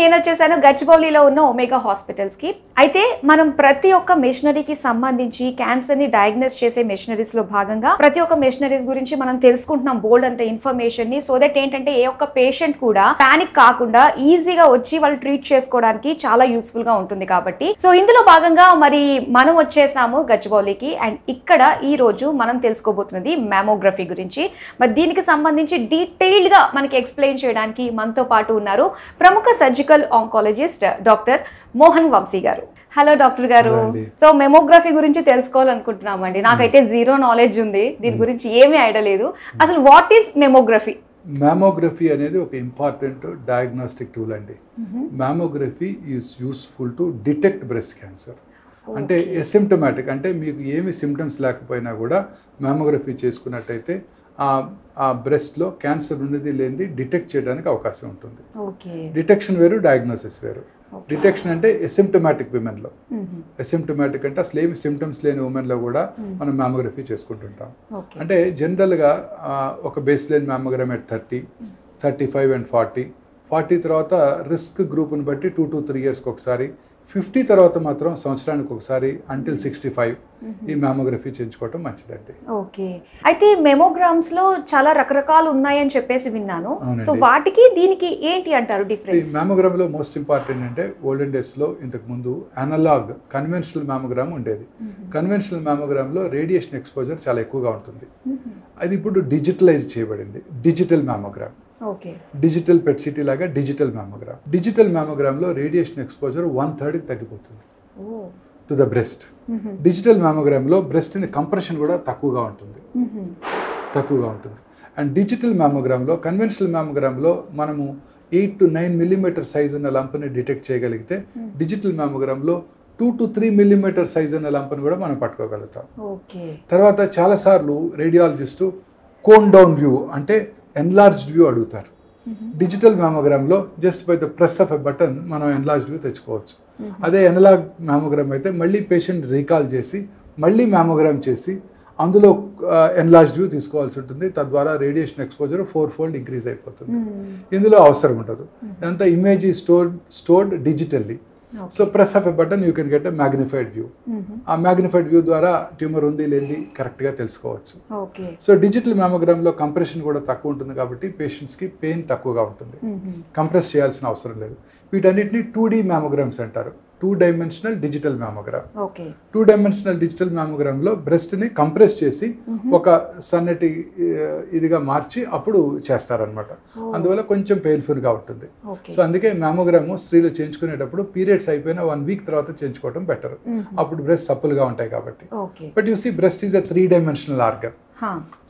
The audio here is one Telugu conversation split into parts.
నేను వచ్చేసాను గచ్చిబౌలిలో ఉన్న ఒమేగా హాస్పిటల్స్ కి. అయితే మనం ప్రతి ఒక్క మెషినరీకి సంబంధించి క్యాన్సర్ ని డయాగ్నోస్ చేసే మెషినరీస్ లో భాగంగా ప్రతి ఒక్క మెషినరీస్ గురించి మనం తెలుసుకుంటున్నాం బోల్డ్ అంత ఇన్ఫర్మేషన్ ని. సో దట్ ఏంటంటే ఏ ఒక్క పేషెంట్ కూడా పానిక్ కాకుండా ఈజీగా వచ్చి వాళ్ళు ట్రీట్ చేసుకోవడానికి చాలా యూస్ఫుల్ గా ఉంటుంది కాబట్టి. సో ఇందులో భాగంగా మరి మనం వచ్చేసాము గచ్చిబౌలికి. అండ్ ఇక్కడ ఈ రోజు మనం తెలుసుకోబోతున్నది మ్యామోగ్రఫీ గురించి. మరి దీనికి సంబంధించి డీటెయిల్డ్ గా మనకి ఎక్స్ప్లెయిన్ చేయడానికి మనతో పాటు ఉన్నారు ప్రముఖ surgical oncologist doctor Mohan Vamshi garu. Hello doctor garu. So mammography గురించి తెలుసుకోవాలనుకుంటున్నామండి. నాకైతే జీరో నాలెడ్జ్ ఉంది, దీని గురించి ఏమీ ఐడియా లేదు. అసలు వాట్ ఈస్ మెమోగ్రఫీ? మ్యామోగ్రఫీ అనేది ఒక ఇంపార్టెంట్ డయాగ్నోస్టిక్ టూల్ అండి. Mammography is useful to detect breast cancer. అంటే ఎసిమ్టమాటిక్, అంటే మీకు ఏమి సిమ్టమ్స్ లేకపోయినా కూడా మ్యామోగ్రఫీ చేసుకున్నట్టయితే ఆ బ్రెస్ట్లో క్యాన్సర్ ఉన్నది లేనిది డిటెక్ట్ చేయడానికి అవకాశం ఉంటుంది. డిటెక్షన్ వేరు, డయాగ్నోసిస్ వేరు. డిటెక్షన్ అంటే ఎసిమ్టమాటిక్ విమెన్లో, ఎసిమ్టమాటిక్ అంటే అసలు ఏమి సిమ్టమ్స్ లేని ఉమెన్లో కూడా మనం మ్యామోగ్రఫీ చేసుకుంటుంటాం. అంటే జనరల్గా ఒక base line mammogram at 30, 35 and 40 తర్వాత రిస్క్ గ్రూప్ని బట్టి 2 to 3 yearsకి ఒకసారి, 50 తర్వాత మాత్రం సంవత్సరానికి ఒకసారి అంటిల్ 65 ఈ మ్యామోగ్రఫీ చేయించుకోవటం మంచిదండి. ఓకే. అయితే మెమోగ్రామ్స్ లో చాలా రకరకాలు ఉన్నాయని చెప్పేసి విన్నాను. సో వాటికి దీనికి ఏంటి అంటారు డిఫరెన్స్? ఈ మ్యామోగ్రామ్ లో మోస్ట్ ఇంపార్టెంట్ అంటే ఓల్డెన్ డేస్ లో ఇంతకు ముందు అనలాగ్ కన్వెన్షనల్ మ్యామోగ్రామ్ ఉండేది. కన్వెన్షనల్ మ్యామోగ్రామ్ లో రేడియేషన్ ఎక్స్పోజర్ చాలా ఎక్కువగా ఉంటుంది. అది ఇప్పుడు డిజిటలైజ్ చేయబడింది, digital mammogram. Digital PET CT లాగా డిజిటల్ మ్యామోగ్రామ్. డిజిటల్ మ్యామోగ్రామ్ లో రేడియేషన్ ఎక్స్పోజర్ 1/3 తగ్గిపోతుంది to the breast. Digital mammogram లో బ్రెస్ట్ ని కంప్రెషన్ కూడా తక్కువగా ఉంటుంది. అండ్ డిజిటల్ మ్యామోగ్రామ్ లో, కన్వెన్షనల్ మ్యామోగ్రామ్ లో మనము 8 to 9 millimeter సైజ్ ఉన్న లంప్ని డిటెక్ట్ చేయగలిగితే డిజిటల్ మ్యామోగ్రామ్ లో 2 to 3 millimeter సైజ్ ఉన్న లంప్ని కూడా మనం పట్టుకోగలుగుతాం. తర్వాత చాలాసార్లు రేడియాలజిస్టు కోన్ డౌన్ వ్యూ అంటే ఎన్లార్జ్డ్ వ్యూ అడుగుతారు. డిజిటల్ మ్యామోగ్రామ్లో just by the press of a button మనం ఎన్లార్జ్డ్ వ్యూ తెచ్చుకోవచ్చు. అదే ఎనలాగ్ మ్యామోగ్రామ్ అయితే మళ్ళీ పేషెంట్ రీకాల్ చేసి మళ్ళీ మ్యామోగ్రామ్ చేసి అందులో ఎన్లార్జ్డ్ వ్యూ తీసుకోవాల్సి ఉంటుంది. తద్వారా రేడియేషన్ ఎక్స్పోజర్ 4-fold ఇంక్రీజ్ అయిపోతుంది. ఇందులో అవసరం ఉండదు, ఇదంతా ఇమేజ్ ఈ stored digitally. So press of a button you can get a magnified view. ఆ మ్యాగ్నిఫైడ్ వ్యూ ద్వారా ట్యూమర్ ఉంది లేనిది కరెక్ట్గా తెలుసుకోవచ్చు. సో డిజిటల్ మ్యామోగ్రామ్లో కంప్రెషన్ కూడా తక్కువ ఉంటుంది కాబట్టి పేషెంట్స్కి పెయిన్ తక్కువగా ఉంటుంది, కంప్రెస్ చేయాల్సిన అవసరం లేదు. వీటన్నిటిని 2D మ్యామోగ్రామ్స్ అంటారు, 2-dimensional digital mammogram. 2-dimensional digital మ్యామోగ్రామ్లో బ్రెస్ట్ని కంప్రెస్ చేసి ఒక సన్నటి ఇదిగా మార్చి అప్పుడు చేస్తారనమాట. అందువల్ల కొంచెం పెయిన్ఫుల్గా ఉంటుంది. సో అందుకే మ్యామోగ్రామ్ స్త్రీలు చేయించుకునేటప్పుడు పీరియడ్స్ అయిపోయిన 1 week తర్వాత చేయించుకోవడం బెటర్. అప్పుడు బ్రెస్ట్ సప్పులుగా ఉంటాయి కాబట్టి. But you see breast is a 3-dimensional organ.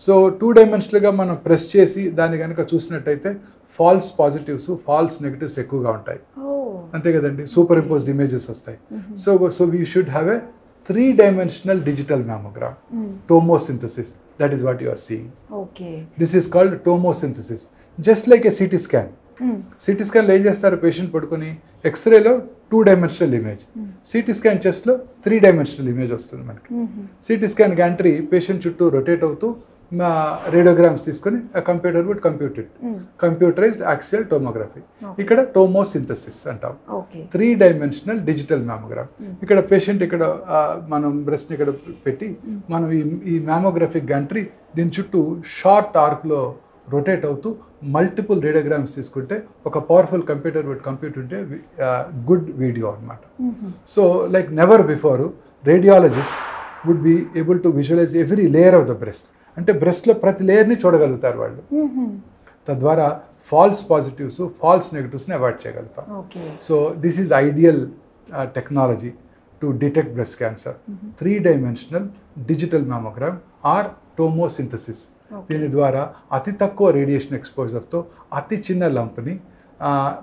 So 2-dimensionalగా మనం ప్రెస్ చేసి దాన్ని కనుక చూసినట్టయితే ఫాల్స్ పాజిటివ్స్, ఫాల్స్ నెగిటివ్స్ ఎక్కువగా ఉంటాయి. అంతే కదండి, సూపర్ ఇంపోజ్డ్ ఇమేజెస్ వస్తాయి. So we should have a 3-dimensional digital mammogram. Tomosynthesis, that is what you are seeing. This is called tomosynthesis, just like a CT scan. CT స్కాన్లో ఏం చేస్తారు, పేషెంట్ పడుకొని ఎక్స్రేలో 2-dimensional ఇమేజ్, సిటీ స్కాన్ చెస్ట్లో 3-dimensional ఇమేజ్ వస్తుంది మనకి. సిటీ స్కాన్ గ్యాంట్రీ పేషెంట్ చుట్టూ రొటేట్ అవుతూ రేడియోగ్రామ్స్ తీసుకొని computer would computerised axial tomography. ఇక్కడ టోమోసింథసిస్ అంటాం. 3-dimensional digital mammogram. ఇక్కడ పేషెంట్ ఇక్కడ మనం బ్రెస్ట్ని ఇక్కడ పెట్టి మనం ఈ మ్యామోగ్రఫిక్ గంట్రీ దీని చుట్టూ షార్ట్ ఆర్క్లో రొటేట్ అవుతూ మల్టిపుల్ రేడియోగ్రామ్స్ తీసుకుంటే ఒక పవర్ఫుల్ కంప్యూటర్ వుడ్ కంప్యూట్ ఉంటే గుడ్ వీడియో అనమాట. So like never before radiologist would be able to visualise every layer of the breast. అంటే బ్రెస్ట్లో ప్రతి లేయర్ని చూడగలుగుతారు వాళ్ళు. తద్వారా ఫాల్స్ పాజిటివ్స్, ఫాల్స్ నెగిటివ్స్ని అవాయిడ్ చేయగలుగుతాం. So this is ideal technology to detect breast cancer. 3-dimensional digital mammogram or tomosynthesis. దీని ద్వారా అతి తక్కువ రేడియేషన్ ఎక్స్పోజర్తో అతి చిన్న లంప్ని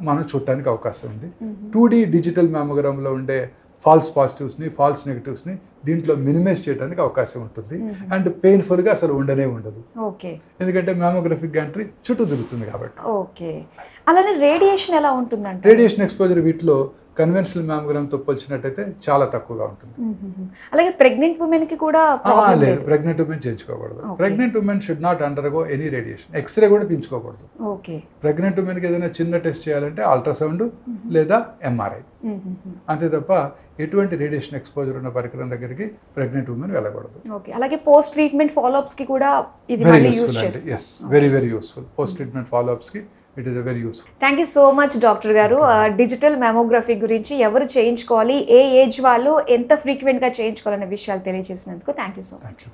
మనం చూడటానికి అవకాశం ఉంది. 2D డిజిటల్ మ్యామోగ్రామ్లో ఉండే ఫాల్స్ పాజిటివ్స్ని, ఫాల్స్ నెగిటివ్స్ని దీంట్లో మినిమైజ్ చేయడానికి అవకాశం ఉంటుంది. అండ్ పెయిన్ఫుల్గా అసలు ఉండదు, ఎందుకంటే మ్యామోగ్రఫిక్ గంట్రీ చుట్టూ తిరుగుతుంది కాబట్టి. ఓకే. అలానే రేడియేషన్ ఎలా ఉంటుందంటే? రేడియేషన్ ఎక్స్పోజర్ వీటిలో కన్వెన్షనల్ మ్యామోగ్రామ్తో పోల్చినట్టయితే చాలా తక్కువగా ఉంటుంది. అలాగే ప్రెగ్నెంట్ ఉమెన్ కి కూడా లేదు, ప్రెగ్నెంట్ ఉమెన్ చేయించుకోకూడదు. Pregnant women should not undergo any radiation. X ray కూడా తీయించుకోకూడదు. ప్రెగ్నెంట్ ఉమెన్కి ఏదైనా చిన్న టెస్ట్ చేయాలంటే అల్ట్రాసౌండ్ లేదా ఎంఆర్ఐ, అంతే తప్ప ఎటువంటి రేడియేషన్ ఎక్స్పోజర్ ఉన్న పరికరం దగ్గరికి ప్రెగ్నెంట్ ఉమెన్ వెళ్ళకూడదు. అలాగే పోస్ట్ ట్రీట్మెంట్ ఫాలోఅప్స్ కి కూడా ఇది వెరీ యూస్ఫుల్ అండి. Yes, very very useful. Post treatment follow ups కి it is very useful. Thank you so much doctor గారు. డిజిటల్ మ్యామోగ్రఫీ గురించి ఎవరు చేయించుకోవాలి, ఏ ఏజ్ వాళ్ళు ఎంత ఫ్రీక్వెంట్గా చేయించుకోవాలనే విషయాలు తెలియజేసినందుకు థ్యాంక్ యూ సో మచ్.